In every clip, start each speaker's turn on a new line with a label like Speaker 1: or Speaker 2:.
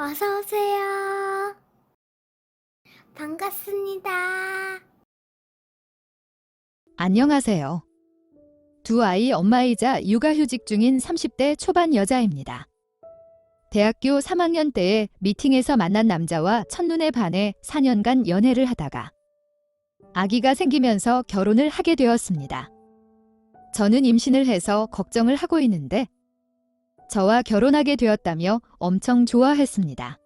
Speaker 1: 어서 오세요. 반갑습니다.
Speaker 2: 안녕하세요. 두 아이 엄마이자 육아휴직 중인 30대 초반 여자입니다. 대학교 3학년 때에 미팅에서 만난 남자와 첫눈에 반해 4년간 연애를 하다가 아기가 생기면서 결혼을 하게 되었습니다. 저는 임신을 해서 걱정을 하고 있는데 저와 결혼하게 되었다며 엄청 좋아했습니다.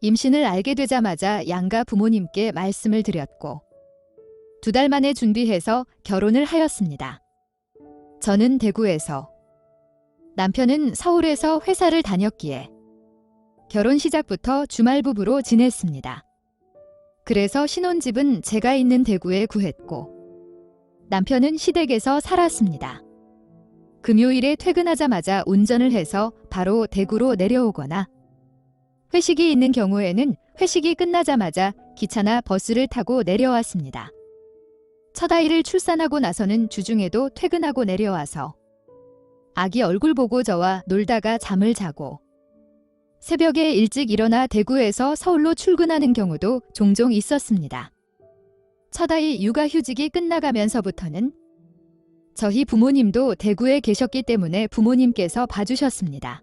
Speaker 2: 임신을 알게 되자마자 양가 부모님께 말씀을 드렸고 2달 만에 준비해서 결혼을 하였습니다. 저는 대구에서, 남편은 서울에서 회사를 다녔기에 결혼 시작부터 주말 부부로 지냈습니다. 그래서 신혼집은 제가 있는 대구에 구했고 남편은 시댁에서 살았습니다. 금요일에 퇴근하자마자 운전을 해서 바로 대구로 내려오거나 회식이 있는 경우에는 회식이 끝나자마자 기차나 버스를 타고 내려왔습니다. 첫 아이를 출산하고 나서는 주중에도 퇴근하고 내려와서 아기 얼굴 보고 저와 놀다가 잠을 자고 새벽에 일찍 일어나 대구에서 서울로 출근하는 경우도 종종 있었습니다. 첫 아이 육아휴직이 끝나가면서부터는 저희 부모님도 대구에 계셨기 때문에 부모님께서 봐주셨습니다.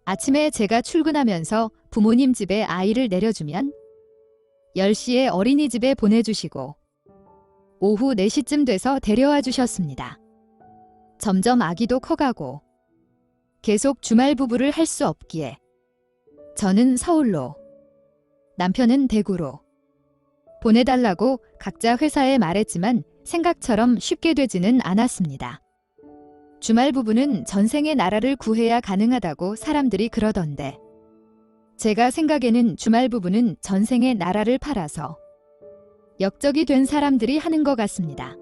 Speaker 2: 아침에 제가 출근하면서 부모님 집에 아이를 내려주면 10시에 어린이집에 보내주시고 오후 4시쯤 돼서 데려와 주셨습니다. 점점 아기도 커가고 계속 주말 부부를 할 수 없기에 저는 서울로, 남편은 대구로 보내달라고 각자 회사에 말했지만 생각처럼 쉽게 되지는 않았습니다. 주말 부부는 전생의 나라를 구해야 가능하다고 사람들이 그러던데 제가 생각에는 주말 부부는 전생의 나라를 팔아서 역적이 된 사람들이 하는 것 같습니다.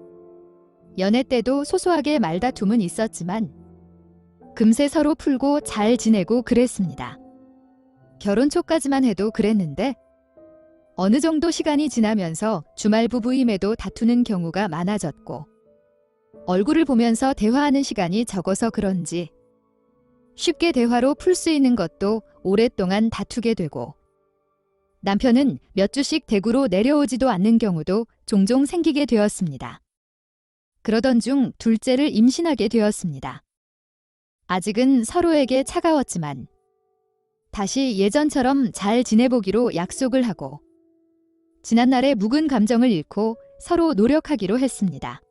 Speaker 2: 연애 때도 소소하게 말다툼은 있었지만 금세 서로 풀고 잘 지내고 그랬습니다. 결혼 초까지만 해도 그랬는데 어느 정도 시간이 지나면서 주말 부부임에도 다투는 경우가 많아졌고 얼굴을 보면서 대화하는 시간이 적어서 그런지 쉽게 대화로 풀 수 있는 것도 오랫동안 다투게 되고 남편은 몇 주씩 대구로 내려오지도 않는 경우도 종종 생기게 되었습니다. 그러던 중 둘째를 임신하게 되었습니다. 아직은 서로에게 차가웠지만 다시 예전처럼 잘 지내보기로 약속을 하고 지난날의 묵은 감정을 잃고 서로 노력하기로 했습니다.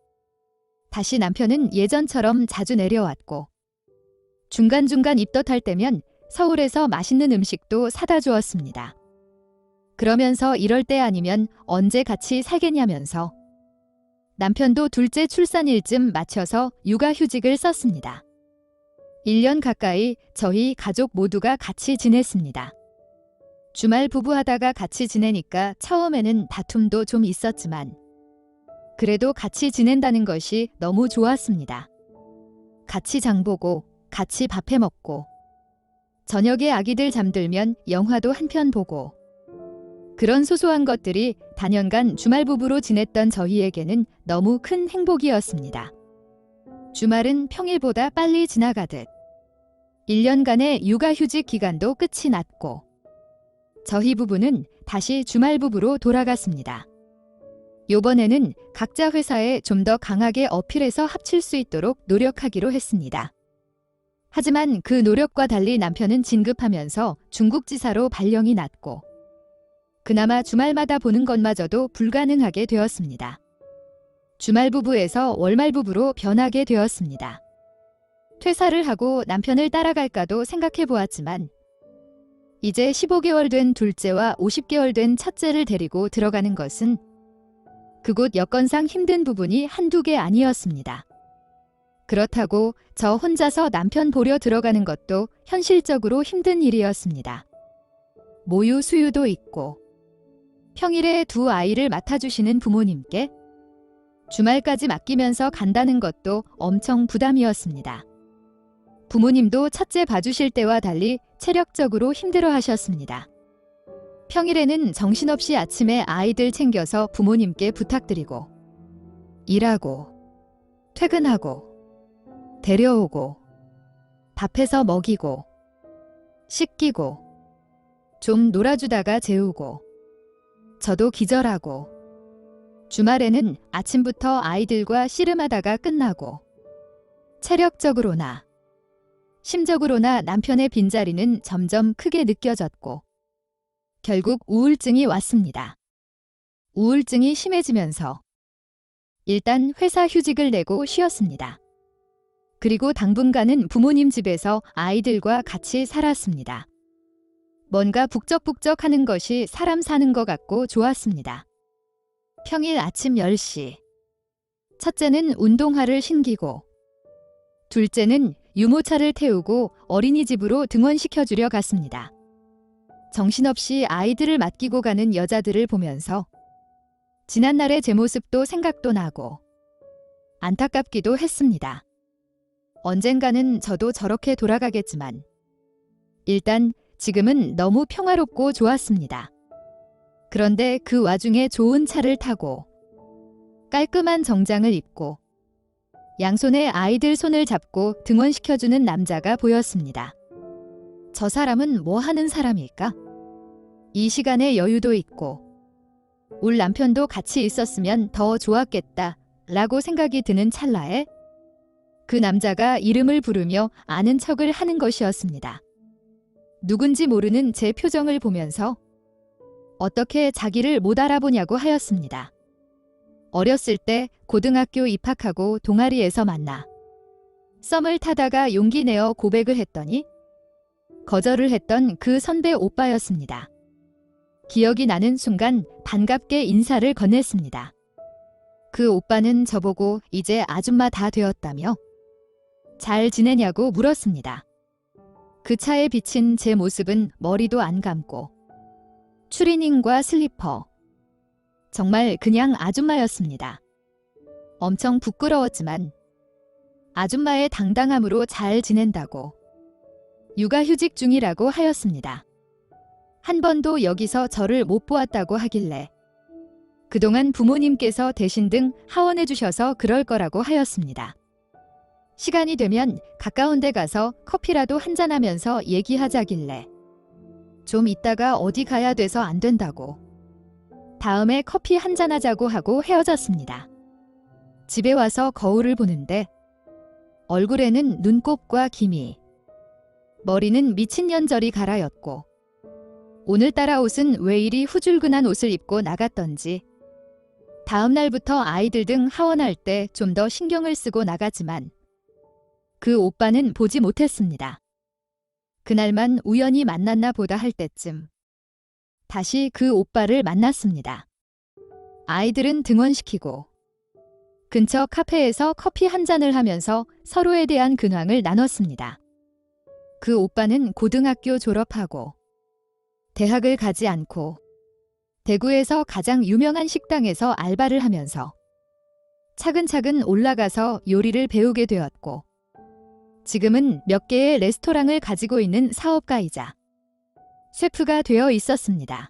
Speaker 2: 다시 남편은 예전처럼 자주 내려왔고 중간중간 입덧할 때면 서울에서 맛있는 음식도 사다 주었습니다. 그러면서 이럴 때 아니면 언제 같이 살겠냐면서 남편도 둘째 출산일쯤 맞춰서 육아휴직을 썼습니다. 1년 가까이 저희 가족 모두가 같이 지냈습니다. 주말 부부하다가 같이 지내니까 처음에는 다툼도 좀 있었지만 그래도 같이 지낸다는 것이 너무 좋았습니다. 같이 장보고 같이 밥해 먹고 저녁에 아기들 잠들면 영화도 한 편 보고 그런 소소한 것들이 단연간 주말 부부로 지냈던 저희에게는 너무 큰 행복이었습니다. 주말은 평일보다 빨리 지나가듯 1년간의 육아휴직 기간도 끝이 났고 저희 부부는 다시 주말 부부로 돌아갔습니다. 요번에는 각자 회사에 좀 더 강하게 어필해서 합칠 수 있도록 노력하기로 했습니다. 하지만 그 노력과 달리 남편은 진급하면서 중국지사로 발령이 났고 그나마 주말마다 보는 것마저도 불가능하게 되었습니다. 주말 부부에서 월말 부부로 변하게 되었습니다. 퇴사를 하고 남편을 따라갈까도 생각해 보았지만 이제 15개월 된 둘째와 50개월 된 첫째를 데리고 들어가는 것은 그곳 여건상 힘든 부분이 한두 개 아니었습니다. 그렇다고 저 혼자서 남편 보려 들어가는 것도 현실적으로 힘든 일이었습니다. 모유 수유도 있고 평일에 두 아이를 맡아주시는 부모님께 주말까지 맡기면서 간다는 것도 엄청 부담이었습니다. 부모님도 첫째 봐주실 때와 달리 체력적으로 힘들어 하셨습니다. 평일에는 정신없이 아침에 아이들 챙겨서 부모님께 부탁드리고 일하고 퇴근하고 데려오고 밥해서 먹이고 씻기고 좀 놀아주다가 재우고 저도 기절하고 주말에는 아침부터 아이들과 씨름하다가 끝나고 체력적으로나 심적으로나 남편의 빈자리는 점점 크게 느껴졌고 결국 우울증이 왔습니다. 우울증이 심해지면서 일단 회사 휴직을 내고 쉬었습니다. 그리고 당분간은 부모님 집에서 아이들과 같이 살았습니다. 뭔가 북적북적 하는 것이 사람 사는 것 같고 좋았습니다. 평일 아침 10시. 첫째는 운동화를 신기고 둘째는 유모차를 태우고 어린이집으로 등원시켜주려 갔습니다. 정신없이 아이들을 맡기고 가는 여자들을 보면서 지난날의 제 모습도 생각도 나고 안타깝기도 했습니다. 언젠가는 저도 저렇게 돌아가겠지만 일단 지금은 너무 평화롭고 좋았습니다. 그런데 그 와중에 좋은 차를 타고 깔끔한 정장을 입고 양손에 아이들 손을 잡고 등원시켜주는 남자가 보였습니다. 저 사람은 뭐 하는 사람일까? 이 시간에 여유도 있고 울 남편도 같이 있었으면 더 좋았겠다 라고 생각이 드는 찰나에 그 남자가 이름을 부르며 아는 척을 하는 것이었습니다. 누군지 모르는 제 표정을 보면서 어떻게 자기를 못 알아보냐고 하였습니다. 어렸을 때 고등학교 입학하고 동아리에서 만나 썸을 타다가 용기 내어 고백을 했더니 거절을 했던 그 선배 오빠였습니다. 기억이 나는 순간 반갑게 인사를 건넸습니다. 그 오빠는 저보고 이제 아줌마 다 되었다며 잘 지내냐고 물었습니다. 그 차에 비친 제 모습은 머리도 안 감고 추리닝과 슬리퍼. 정말 그냥 아줌마였습니다. 엄청 부끄러웠지만 아줌마의 당당함으로 잘 지낸다고 육아휴직 중이라고 하였습니다. 한 번도 여기서 저를 못 보았다고 하길래 그동안 부모님께서 대신 등 하원해 주셔서 그럴 거라고 하였습니다. 시간이 되면 가까운 데 가서 커피라도 한잔하면서 얘기하자길래 좀 이따가 어디 가야 돼서 안 된다고 다음에 커피 한잔하자고 하고 헤어졌습니다. 집에 와서 거울을 보는데 얼굴에는 눈곱과 기미, 머리는 미친년저리 갈아였고 오늘따라 옷은 왜 이리 후줄근한 옷을 입고 나갔던지 다음 날부터 아이들 등 하원할 때 좀 더 신경을 쓰고 나가지만 그 오빠는 보지 못했습니다. 그날만 우연히 만났나 보다 할 때쯤 다시 그 오빠를 만났습니다. 아이들은 등원시키고 근처 카페에서 커피 한 잔을 하면서 서로에 대한 근황을 나눴습니다. 그 오빠는 고등학교 졸업하고 대학을 가지 않고 대구에서 가장 유명한 식당에서 알바를 하면서 차근차근 올라가서 요리를 배우게 되었고 지금은 몇 개의 레스토랑을 가지고 있는 사업가이자 셰프가 되어 있었습니다.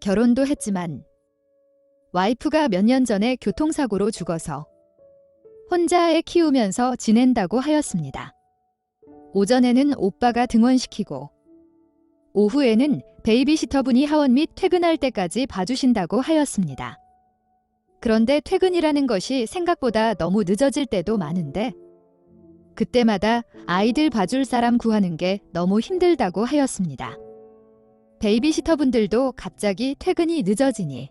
Speaker 2: 결혼도 했지만 와이프가 몇 년 전에 교통사고로 죽어서 혼자 애 키우면서 지낸다고 하였습니다. 오전에는 오빠가 등원시키고 오후에는 베이비시터분이 하원 및 퇴근할 때까지 봐주신다고 하였습니다. 그런데 퇴근이라는 것이 생각보다 너무 늦어질 때도 많은데 그때마다 아이들 봐줄 사람 구하는 게 너무 힘들다고 하였습니다. 베이비시터분들도 갑자기 퇴근이 늦어지니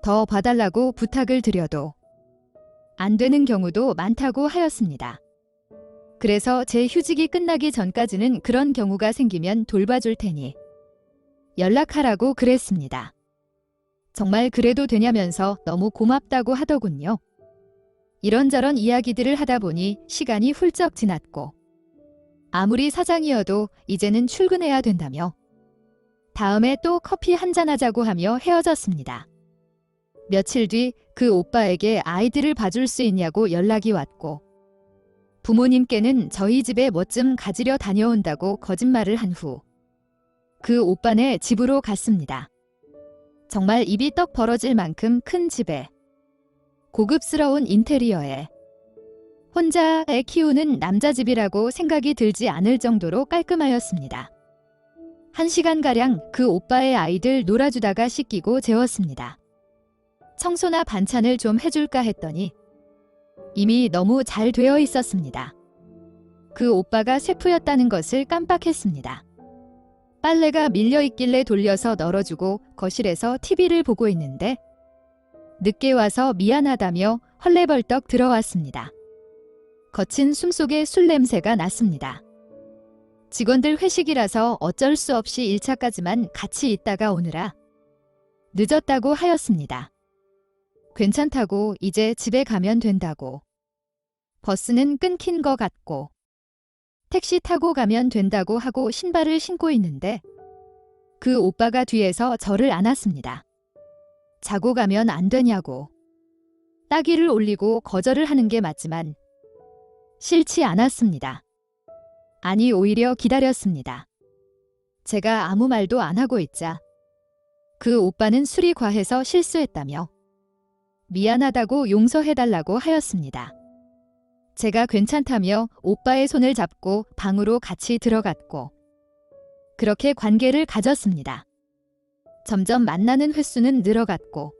Speaker 2: 더 봐달라고 부탁을 드려도 안 되는 경우도 많다고 하였습니다. 그래서 제 휴직이 끝나기 전까지는 그런 경우가 생기면 돌봐줄 테니 연락하라고 그랬습니다. 정말 그래도 되냐면서 너무 고맙다고 하더군요. 이런저런 이야기들을 하다 보니 시간이 훌쩍 지났고 아무리 사장이어도 이제는 출근해야 된다며 다음에 또 커피 한잔 하자고 하며 헤어졌습니다. 며칠 뒤 그 오빠에게 아이들을 봐줄 수 있냐고 연락이 왔고 부모님께는 저희 집에 뭐쯤 가지려 다녀온다고 거짓말을 한 후 그 오빠네 집으로 갔습니다. 정말 입이 떡 벌어질 만큼 큰 집에 고급스러운 인테리어에 혼자 애 키우는 남자 집이라고 생각이 들지 않을 정도로 깔끔하였습니다. 1시간가량 그 오빠의 아이들 놀아주다가 씻기고 재웠습니다. 청소나 반찬을 좀 해줄까 했더니 이미 너무 잘 되어 있었습니다. 그 오빠가 셰프였다는 것을 깜빡했습니다. 빨래가 밀려있길래 돌려서 널어주고 거실에서 TV를 보고 있는데 늦게 와서 미안하다며 헐레벌떡 들어왔습니다. 거친 숨속에 술 냄새가 났습니다. 직원들 회식이라서 어쩔 수 없이 1차까지만 같이 있다가 오느라 늦었다고 하였습니다. 괜찮다고 이제 집에 가면 된다고. 버스는 끊긴 것 같고 택시 타고 가면 된다고 하고 신발을 신고 있는데 그 오빠가 뒤에서 저를 안았습니다. 자고 가면 안 되냐고. 따귀를 올리고 거절을 하는 게 맞지만 싫지 않았습니다. 아니 오히려 기다렸습니다. 제가 아무 말도 안 하고 있자 그 오빠는 술이 과해서 실수했다며 미안하다고 용서해달라고 하였습니다. 제가 괜찮다며 오빠의 손을 잡고 방으로 같이 들어갔고 그렇게 관계를 가졌습니다. 점점 만나는 횟수는 늘어갔고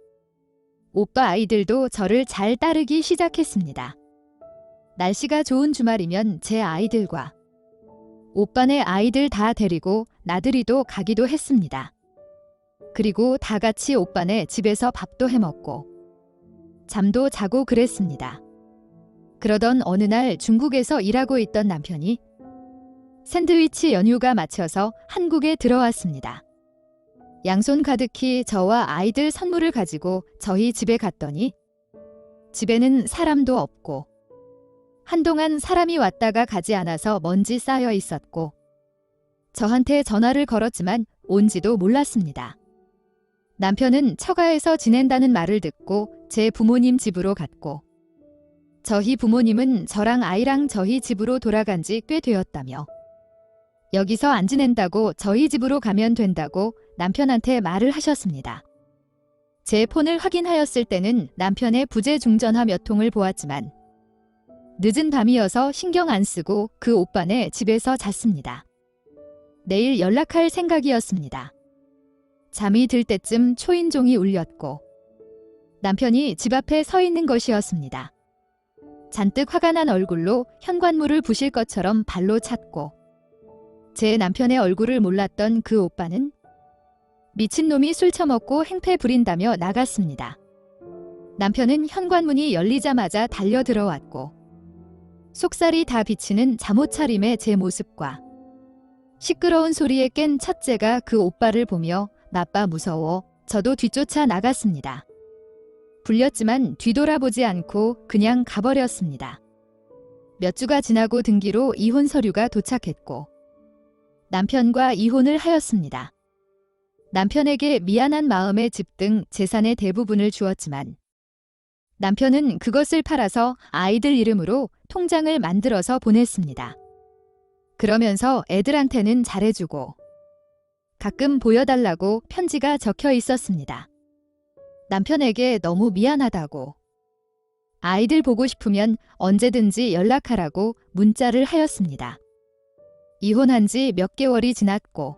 Speaker 2: 오빠 아이들도 저를 잘 따르기 시작했습니다. 날씨가 좋은 주말이면 제 아이들과 오빠네 아이들 다 데리고 나들이도 가기도 했습니다. 그리고 다 같이 오빠네 집에서 밥도 해먹고 잠도 자고 그랬습니다. 그러던 어느 날 중국에서 일하고 있던 남편이 샌드위치 연휴가 맞춰서 한국에 들어왔습니다. 양손 가득히 저와 아이들 선물을 가지고 저희 집에 갔더니 집에는 사람도 없고 한동안 사람이 왔다가 가지 않아서 먼지 쌓여 있었고 저한테 전화를 걸었지만 온지도 몰랐습니다. 남편은 처가에서 지낸다는 말을 듣고 제 부모님 집으로 갔고 저희 부모님은 저랑 아이랑 저희 집으로 돌아간 지 꽤 되었다며 여기서 안 지낸다고 저희 집으로 가면 된다고 남편한테 말을 하셨습니다. 제 폰을 확인하였을 때는 남편의 부재 중전화 몇 통을 보았지만 늦은 밤이어서 신경 안 쓰고 그 오빠네 집에서 잤습니다. 내일 연락할 생각이었습니다. 잠이 들 때쯤 초인종이 울렸고 남편이 집 앞에 서 있는 것이었습니다. 잔뜩 화가 난 얼굴로 현관문을 부실 것처럼 발로 찼고 제 남편의 얼굴을 몰랐던 그 오빠는 미친놈이 술 처먹고 행패 부린다며 나갔습니다. 남편은 현관문이 열리자마자 달려 들어왔고 속살이 다 비치는 잠옷 차림의 제 모습과 시끄러운 소리에 깬 첫째가 그 오빠를 보며 나빠 무서워 저도 뒤쫓아 나갔습니다. 불렸지만 뒤돌아보지 않고 그냥 가버렸습니다. 몇 주가 지나고 등기로 이혼 서류가 도착했고 남편과 이혼을 하였습니다. 남편에게 미안한 마음에 집 등 재산의 대부분을 주었지만 남편은 그것을 팔아서 아이들 이름으로 통장을 만들어서 보냈습니다. 그러면서 애들한테는 잘해주고 가끔 보여달라고 편지가 적혀 있었습니다. 남편에게 너무 미안하다고 아이들 보고 싶으면 언제든지 연락하라고 문자를 하였습니다. 이혼한 지 몇 개월이 지났고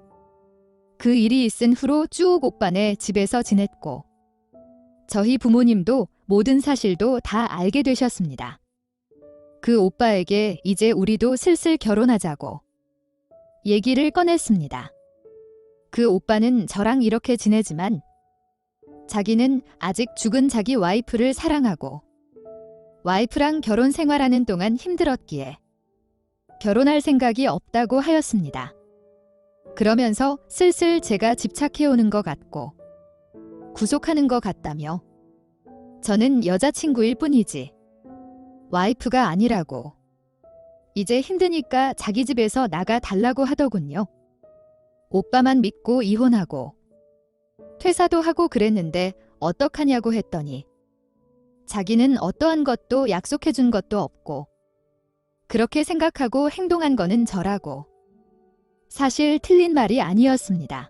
Speaker 2: 그 일이 있은 후로 쭉 오빠네 집에서 지냈고 저희 부모님도 모든 사실도 다 알게 되셨습니다. 그 오빠에게 이제 우리도 슬슬 결혼하자고 얘기를 꺼냈습니다. 그 오빠는 저랑 이렇게 지내지만 자기는 아직 죽은 자기 와이프를 사랑하고 와이프랑 결혼 생활하는 동안 힘들었기에 결혼할 생각이 없다고 하였습니다. 그러면서 슬슬 제가 집착해오는 것 같고 구속하는 것 같다며 저는 여자친구일 뿐이지 와이프가 아니라고 이제 힘드니까 자기 집에서 나가 달라고 하더군요. 오빠만 믿고 이혼하고 퇴사도 하고 그랬는데 어떡하냐고 했더니 자기는 어떠한 것도 약속해준 것도 없고 그렇게 생각하고 행동한 거는 저라고. 사실 틀린 말이 아니었습니다.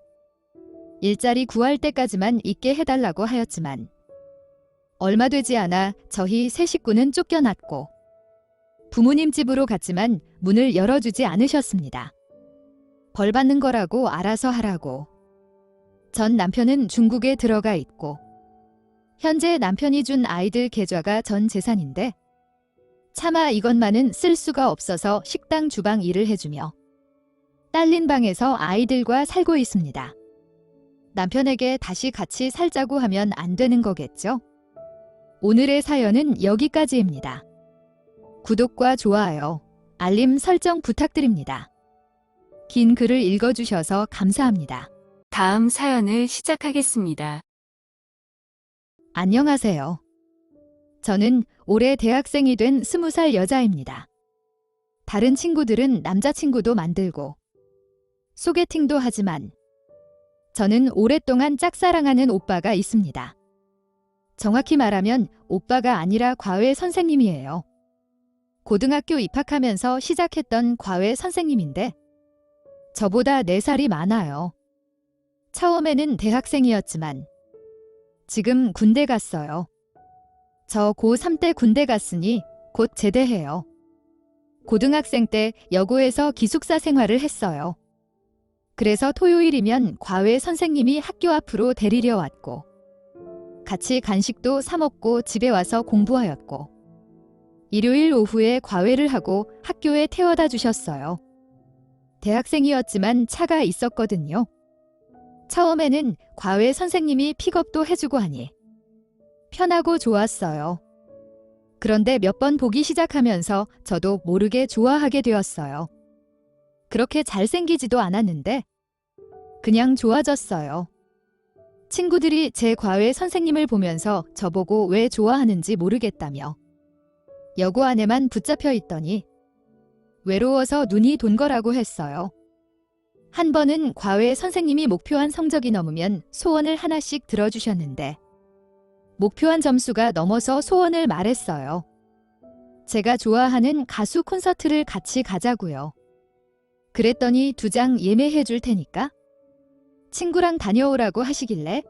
Speaker 2: 일자리 구할 때까지만 있게 해달라고 하였지만 얼마 되지 않아 저희 세 식구는 쫓겨났고 부모님 집으로 갔지만 문을 열어주지 않으셨습니다. 벌 받는 거라고 알아서 하라고. 전 남편은 중국에 들어가 있고 현재 남편이 준 아이들 계좌가 전 재산인데 차마 이것만은 쓸 수가 없어서 식당 주방 일을 해주며 딸린 방에서 아이들과 살고 있습니다. 남편에게 다시 같이 살자고 하면 안 되는 거겠죠? 오늘의 사연은 여기까지입니다. 구독과 좋아요, 알림 설정 부탁드립니다. 긴 글을 읽어주셔서 감사합니다.
Speaker 3: 다음 사연을 시작하겠습니다.
Speaker 2: 안녕하세요. 저는 올해 대학생이 된 20살 여자입니다. 다른 친구들은 남자친구도 만들고 소개팅도 하지만 저는 오랫동안 짝사랑하는 오빠가 있습니다. 정확히 말하면 오빠가 아니라 과외 선생님이에요. 고등학교 입학하면서 시작했던 과외 선생님인데 저보다 4살이 많아요. 처음에는 대학생이었지만 지금 군대 갔어요. 저 고3 때 군대 갔으니 곧 제대해요. 고등학생 때 여고에서 기숙사 생활을 했어요. 그래서 토요일이면 과외 선생님이 학교 앞으로 데리러 왔고 같이 간식도 사 먹고 집에 와서 공부하였고 일요일 오후에 과외를 하고 학교에 태워다 주셨어요. 대학생이었지만 차가 있었거든요. 처음에는 과외 선생님이 픽업도 해주고 하니 편하고 좋았어요. 그런데 몇 번 보기 시작하면서 저도 모르게 좋아하게 되었어요. 그렇게 잘생기지도 않았는데 그냥 좋아졌어요. 친구들이 제 과외 선생님을 보면서 저보고 왜 좋아하는지 모르겠다며 여고 안에만 붙잡혀 있더니 외로워서 눈이 돈 거라고 했어요. 한 번은 과외 선생님이 목표한 성적이 넘으면 소원을 하나씩 들어주셨는데 목표한 점수가 넘어서 소원을 말했어요. 제가 좋아하는 가수 콘서트를 같이 가자고요. 그랬더니 2장 예매해 줄 테니까 친구랑 다녀오라고 하시길래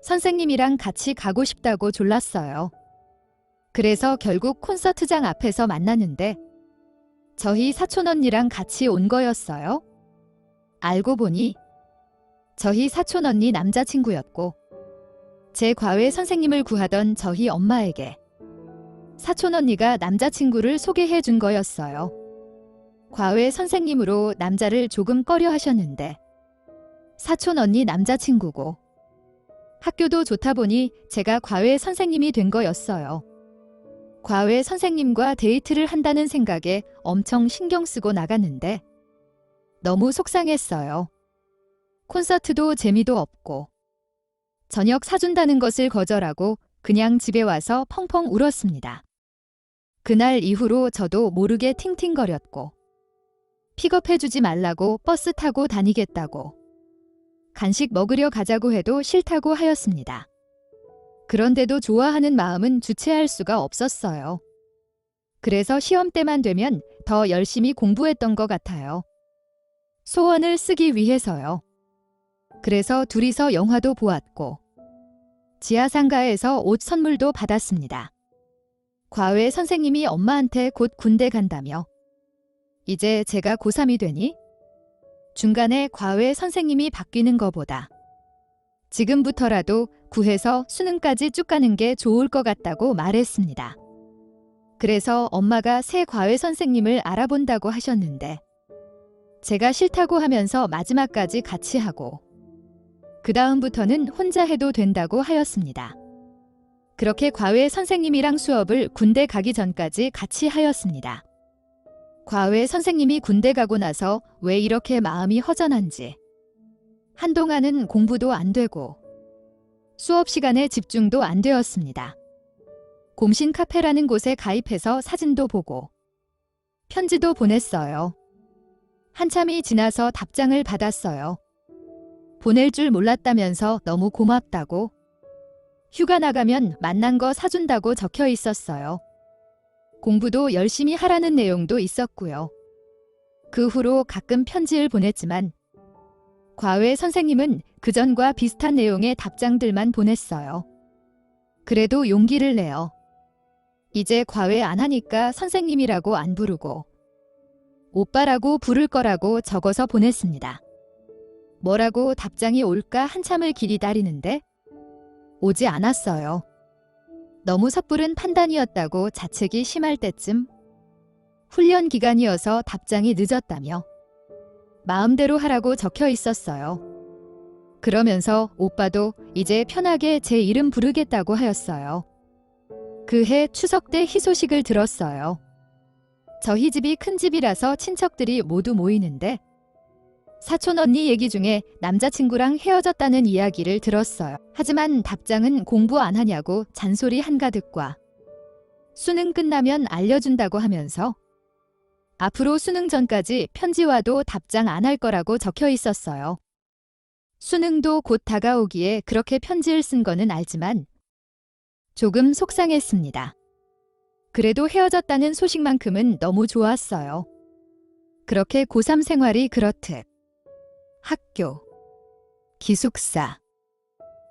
Speaker 2: 선생님이랑 같이 가고 싶다고 졸랐어요. 그래서 결국 콘서트장 앞에서 만났는데 저희 사촌 언니랑 같이 온 거였어요. 알고 보니 저희 사촌 언니 남자친구였고 제 과외 선생님을 구하던 저희 엄마에게 사촌 언니가 남자친구를 소개해 준 거였어요. 과외 선생님으로 남자를 조금 꺼려 하셨는데 사촌 언니 남자친구고 학교도 좋다 보니 제가 과외 선생님이 된 거였어요. 과외 선생님과 데이트를 한다는 생각에 엄청 신경 쓰고 나갔는데 너무 속상했어요. 콘서트도 재미도 없고 저녁 사준다는 것을 거절하고 그냥 집에 와서 펑펑 울었습니다. 그날 이후로 저도 모르게 팅팅거렸고 픽업해주지 말라고 버스 타고 다니겠다고 간식 먹으려 가자고 해도 싫다고 하였습니다. 그런데도 좋아하는 마음은 주체할 수가 없었어요. 그래서 시험 때만 되면 더 열심히 공부했던 것 같아요. 소원을 쓰기 위해서요. 그래서 둘이서 영화도 보았고 지하상가에서 옷 선물도 받았습니다. 과외 선생님이 엄마한테 곧 군대 간다며 이제 제가 고3이 되니 중간에 과외 선생님이 바뀌는 것보다 지금부터라도 구해서 수능까지 쭉 가는 게 좋을 것 같다고 말했습니다. 그래서 엄마가 새 과외 선생님을 알아본다고 하셨는데 제가 싫다고 하면서 마지막까지 같이 하고 그 다음부터는 혼자 해도 된다고 하였습니다. 그렇게 과외 선생님이랑 수업을 군대 가기 전까지 같이 하였습니다. 과외 선생님이 군대 가고 나서 왜 이렇게 마음이 허전한지 한동안은 공부도 안 되고 수업 시간에 집중도 안 되었습니다. 곰신 카페라는 곳에 가입해서 사진도 보고 편지도 보냈어요. 한참이 지나서 답장을 받았어요. 보낼 줄 몰랐다면서 너무 고맙다고 휴가 나가면 만난 거 사준다고 적혀 있었어요. 공부도 열심히 하라는 내용도 있었고요. 그 후로 가끔 편지를 보냈지만 과외 선생님은 그전과 비슷한 내용의 답장들만 보냈어요. 그래도 용기를 내어 이제 과외 안 하니까 선생님이라고 안 부르고 오빠라고 부를 거라고 적어서 보냈습니다. 뭐라고 답장이 올까 한참을 기다리는데 오지 않았어요. 너무 섣부른 판단이었다고 자책이 심할 때쯤 훈련 기간이어서 답장이 늦었다며 마음대로 하라고 적혀 있었어요. 그러면서 오빠도 이제 편하게 제 이름 부르겠다고 하였어요. 그해 추석 때 희소식을 들었어요. 저희 집이 큰 집이라서 친척들이 모두 모이는데 사촌 언니 얘기 중에 남자친구랑 헤어졌다는 이야기를 들었어요. 하지만 답장은 공부 안 하냐고 잔소리 한가득과 수능 끝나면 알려준다고 하면서 앞으로 수능 전까지 편지와도 답장 안 할 거라고 적혀 있었어요. 수능도 곧 다가오기에 그렇게 편지를 쓴 거는 알지만 조금 속상했습니다. 그래도 헤어졌다는 소식만큼은 너무 좋았어요. 그렇게 고3 생활이 그렇듯 학교, 기숙사,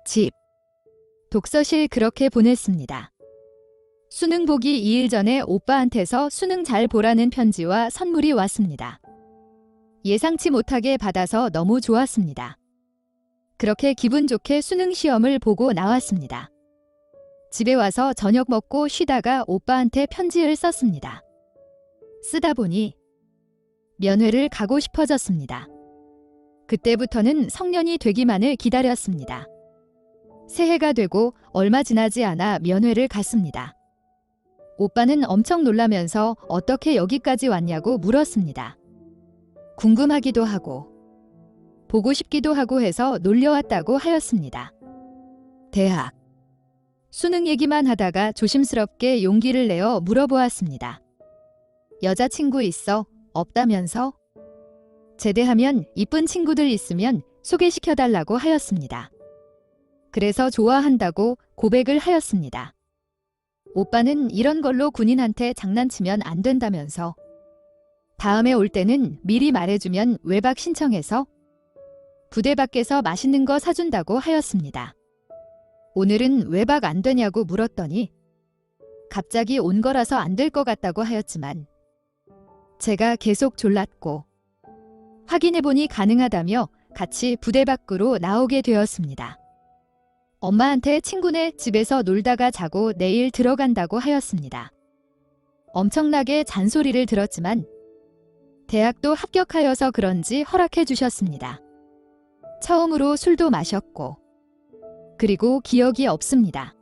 Speaker 2: 집, 독서실 그렇게 보냈습니다. 수능 보기 2일 전에 오빠한테서 수능 잘 보라는 편지와 선물이 왔습니다. 예상치 못하게 받아서 너무 좋았습니다. 그렇게 기분 좋게 수능 시험을 보고 나왔습니다. 집에 와서 저녁 먹고 쉬다가 오빠한테 편지를 썼습니다. 쓰다 보니 면회를 가고 싶어졌습니다. 그때부터는 성년이 되기만을 기다렸습니다. 새해가 되고 얼마 지나지 않아 면회를 갔습니다. 오빠는 엄청 놀라면서 어떻게 여기까지 왔냐고 물었습니다. 궁금하기도 하고 보고 싶기도 하고 해서 놀려왔다고 하였습니다. 대학, 수능 얘기만 하다가 조심스럽게 용기를 내어 물어보았습니다. 여자친구 있어? 없다면서? 제대하면 이쁜 친구들 있으면 소개시켜달라고 하였습니다. 그래서 좋아한다고 고백을 하였습니다. 오빠는 이런 걸로 군인한테 장난치면 안 된다면서 다음에 올 때는 미리 말해주면 외박 신청해서 부대 밖에서 맛있는 거 사준다고 하였습니다. 오늘은 외박 안 되냐고 물었더니 갑자기 온 거라서 안 될 것 같다고 하였지만 제가 계속 졸랐고 확인해보니 가능하다며 같이 부대 밖으로 나오게 되었습니다. 엄마한테 친구네 집에서 놀다가 자고 내일 들어간다고 하였습니다. 엄청나게 잔소리를 들었지만 대학도 합격하여서 그런지 허락해 주셨습니다. 처음으로 술도 마셨고 그리고 기억이 없습니다.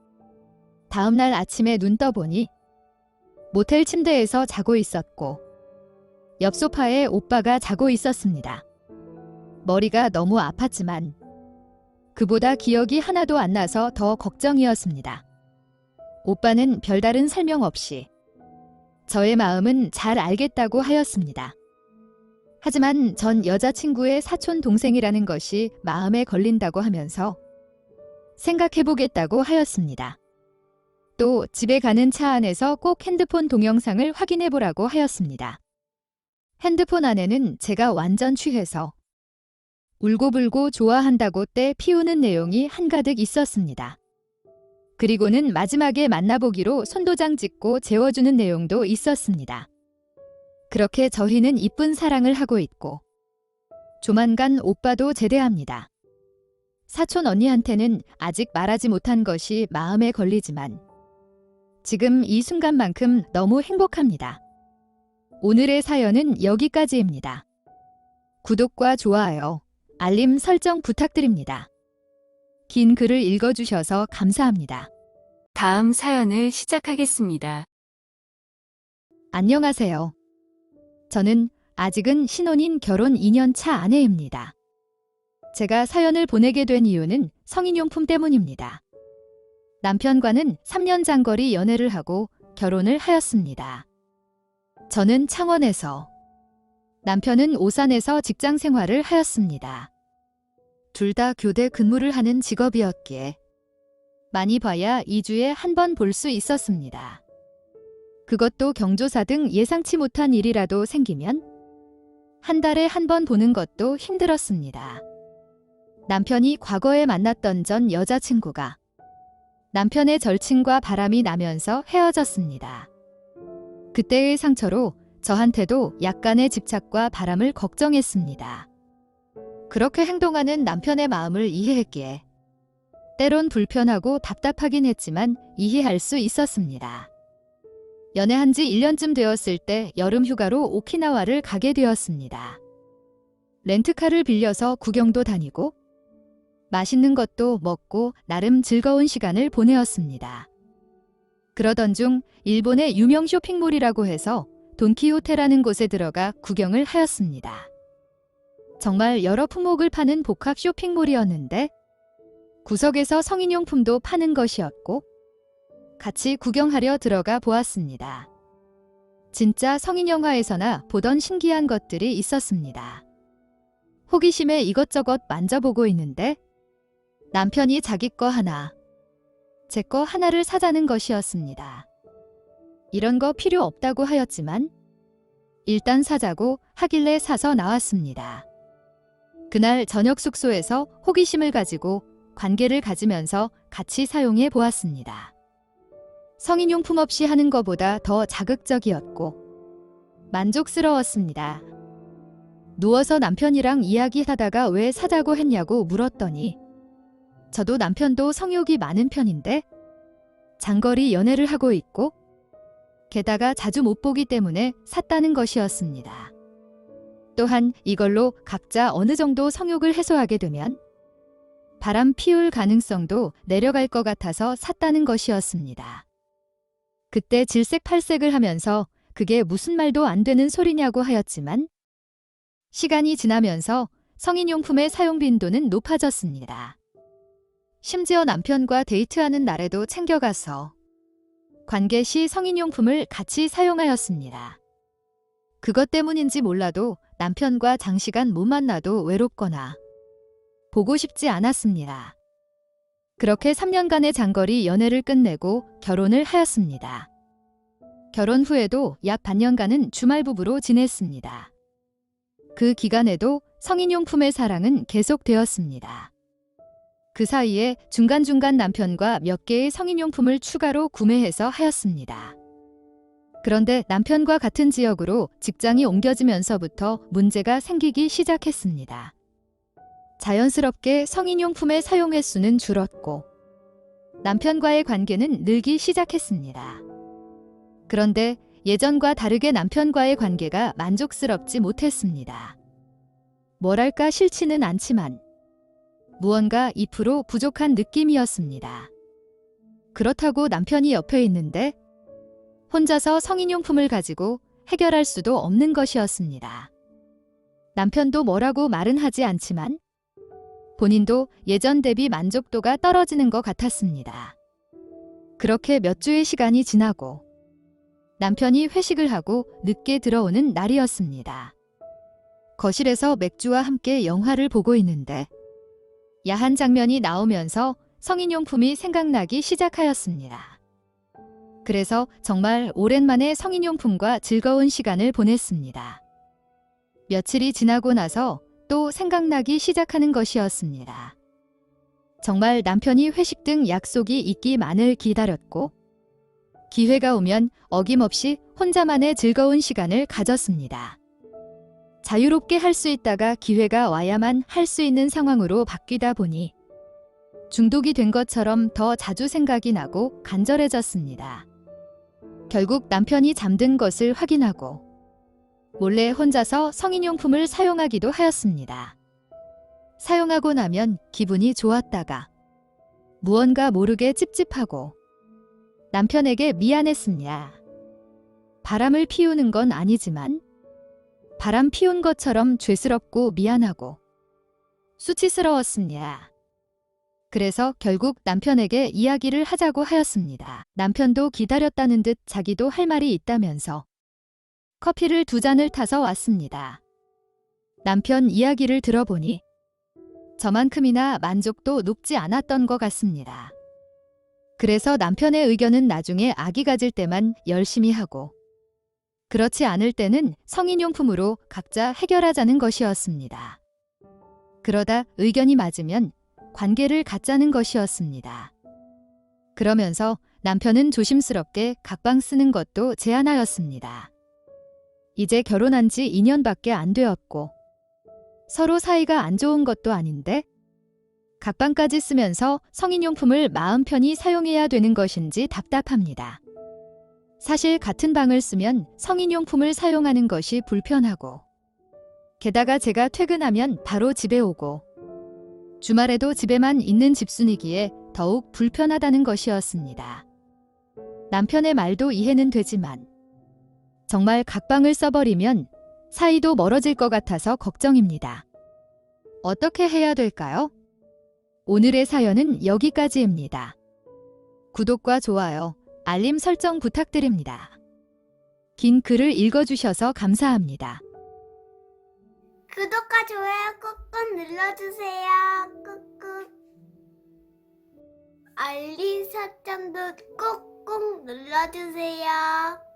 Speaker 2: 다음날 아침에 눈 떠보니 모텔 침대에서 자고 있었고 옆 소파에 오빠가 자고 있었습니다. 머리가 너무 아팠지만 그보다 기억이 하나도 안 나서 더 걱정이었습니다. 오빠는 별다른 설명 없이 저의 마음은 잘 알겠다고 하였습니다. 하지만 전 여자친구의 사촌 동생이라는 것이 마음에 걸린다고 하면서 생각해보겠다고 하였습니다. 또 집에 가는 차 안에서 꼭 핸드폰 동영상을 확인해보라고 하였습니다. 핸드폰 안에는 제가 완전 취해서 울고불고 좋아한다고 떼 피우는 내용이 한가득 있었습니다. 그리고는 마지막에 만나보기로 손도장 찍고 재워주는 내용도 있었습니다. 그렇게 저희는 이쁜 사랑을 하고 있고 조만간 오빠도 제대합니다. 사촌 언니한테는 아직 말하지 못한 것이 마음에 걸리지만 지금 이 순간만큼 너무 행복합니다. 오늘의 사연은 여기까지입니다. 구독과 좋아요, 알림 설정 부탁드립니다. 긴 글을 읽어주셔서 감사합니다.
Speaker 3: 다음 사연을 시작하겠습니다.
Speaker 2: 안녕하세요. 저는 아직은 신혼인 결혼 2년 차 아내입니다. 제가 사연을 보내게 된 이유는 성인용품 때문입니다. 남편과는 3년 장거리 연애를 하고 결혼을 하였습니다. 저는 창원에서, 남편은 오산에서 직장 생활을 하였습니다. 둘 다 교대 근무를 하는 직업이었기에 많이 봐야 2주에 한 번 볼 수 있었습니다. 그것도 경조사 등 예상치 못한 일이라도 생기면 한 달에 한 번 보는 것도 힘들었습니다. 남편이 과거에 만났던 전 여자친구가 남편의 절친과 바람이 나면서 헤어졌습니다. 그때의 상처로 저한테도 약간의 집착과 바람을 걱정했습니다. 그렇게 행동하는 남편의 마음을 이해했기에 때론 불편하고 답답하긴 했지만 이해할 수 있었습니다. 연애한 지 1년쯤 되었을 때 여름 휴가로 오키나와를 가게 되었습니다. 렌트카를 빌려서 구경도 다니고 맛있는 것도 먹고 나름 즐거운 시간을 보내었습니다. 그러던 중 일본의 유명 쇼핑몰이라고 해서 돈키호테라는 곳에 들어가 구경을 하였습니다. 정말 여러 품목을 파는 복합 쇼핑몰이었는데 구석에서 성인용품도 파는 것이었고 같이 구경하려 들어가 보았습니다. 진짜 성인 영화에서나 보던 신기한 것들이 있었습니다. 호기심에 이것저것 만져보고 있는데 남편이 자기 거 하나, 제 거 하나를 사자는 것이었습니다. 이런 거 필요 없다고 하였지만 일단 사자고 하길래 사서 나왔습니다. 그날 저녁 숙소에서 호기심을 가지고 관계를 가지면서 같이 사용해 보았습니다. 성인용품 없이 하는 것보다 더 자극적이었고 만족스러웠습니다. 누워서 남편이랑 이야기하다가 왜 사자고 했냐고 물었더니 저도 남편도 성욕이 많은 편인데 장거리 연애를 하고 있고 게다가 자주 못 보기 때문에 샀다는 것이었습니다. 또한 이걸로 각자 어느 정도 성욕을 해소하게 되면 바람 피울 가능성도 내려갈 것 같아서 샀다는 것이었습니다. 그때 질색팔색을 하면서 그게 무슨 말도 안 되는 소리냐고 하였지만 시간이 지나면서 성인용품의 사용 빈도는 높아졌습니다. 심지어 남편과 데이트하는 날에도 챙겨가서 관계 시 성인용품을 같이 사용하였습니다. 그것 때문인지 몰라도 남편과 장시간 못 만나도 외롭거나 보고 싶지 않았습니다. 그렇게 3년간의 장거리 연애를 끝내고 결혼을 하였습니다. 결혼 후에도 약 반년간은 주말 부부로 지냈습니다. 그 기간에도 성인용품의 사랑은 계속되었습니다. 그 사이에 중간중간 남편과 몇 개의 성인용품을 추가로 구매해서 하였습니다. 그런데 남편과 같은 지역으로 직장이 옮겨지면서부터 문제가 생기기 시작했습니다. 자연스럽게 성인용품의 사용 횟수는 줄었고 남편과의 관계는 늘기 시작했습니다. 그런데 예전과 다르게 남편과의 관계가 만족스럽지 못했습니다. 뭐랄까 싫지는 않지만 무언가 2% 부족한 느낌이었습니다. 그렇다고 남편이 옆에 있는데 혼자서 성인용품을 가지고 해결할 수도 없는 것이었습니다. 남편도 뭐라고 말은 하지 않지만 본인도 예전 대비 만족도가 떨어지는 것 같았습니다. 그렇게 몇 주의 시간이 지나고 남편이 회식을 하고 늦게 들어오는 날이었습니다. 거실에서 맥주와 함께 영화를 보고 있는데 야한 장면이 나오면서 성인용품이 생각나기 시작하였습니다. 그래서 정말 오랜만에 성인용품과 즐거운 시간을 보냈습니다. 며칠이 지나고 나서 또 생각나기 시작하는 것이었습니다. 정말 남편이 회식 등 약속이 있기만을 기다렸고 기회가 오면 어김없이 혼자만의 즐거운 시간을 가졌습니다. 자유롭게 할 수 있다가 기회가 와야만 할 수 있는 상황으로 바뀌다 보니 중독이 된 것처럼 더 자주 생각이 나고 간절해졌습니다. 결국 남편이 잠든 것을 확인하고 몰래 혼자서 성인용품을 사용하기도 하였습니다. 사용하고 나면 기분이 좋았다가 무언가 모르게 찝찝하고 남편에게 미안했습니다. 바람을 피우는 건 아니지만 바람 피운 것처럼 죄스럽고 미안하고 수치스러웠습니다. 그래서 결국 남편에게 이야기를 하자고 하였습니다. 남편도 기다렸다는 듯 자기도 할 말이 있다면서 커피를 2잔을 타서 왔습니다. 남편 이야기를 들어보니 저만큼이나 만족도 높지 않았던 것 같습니다. 그래서 남편의 의견은 나중에 아기 가질 때만 열심히 하고 그렇지 않을 때는 성인용품으로 각자 해결하자는 것이었습니다. 그러다 의견이 맞으면 관계를 갖자는 것이었습니다. 그러면서 남편은 조심스럽게 각방 쓰는 것도 제안하였습니다. 이제 결혼한 지 2년밖에 안 되었고 서로 사이가 안 좋은 것도 아닌데 각방까지 쓰면서 성인용품을 마음 편히 사용해야 되는 것인지 답답합니다. 사실 같은 방을 쓰면 성인용품을 사용하는 것이 불편하고 게다가 제가 퇴근하면 바로 집에 오고 주말에도 집에만 있는 집순이기에 더욱 불편하다는 것이었습니다. 남편의 말도 이해는 되지만 정말 각방을 써버리면 사이도 멀어질 것 같아서 걱정입니다. 어떻게 해야 될까요? 오늘의 사연은 여기까지입니다. 구독과 좋아요, 알림 설정 부탁드립니다. 긴 글을 읽어주셔서 감사합니다.
Speaker 1: 구독과 좋아요 꾹꾹 눌러주세요. 꾹꾹. 알림 설정도 꾹꾹 눌러주세요.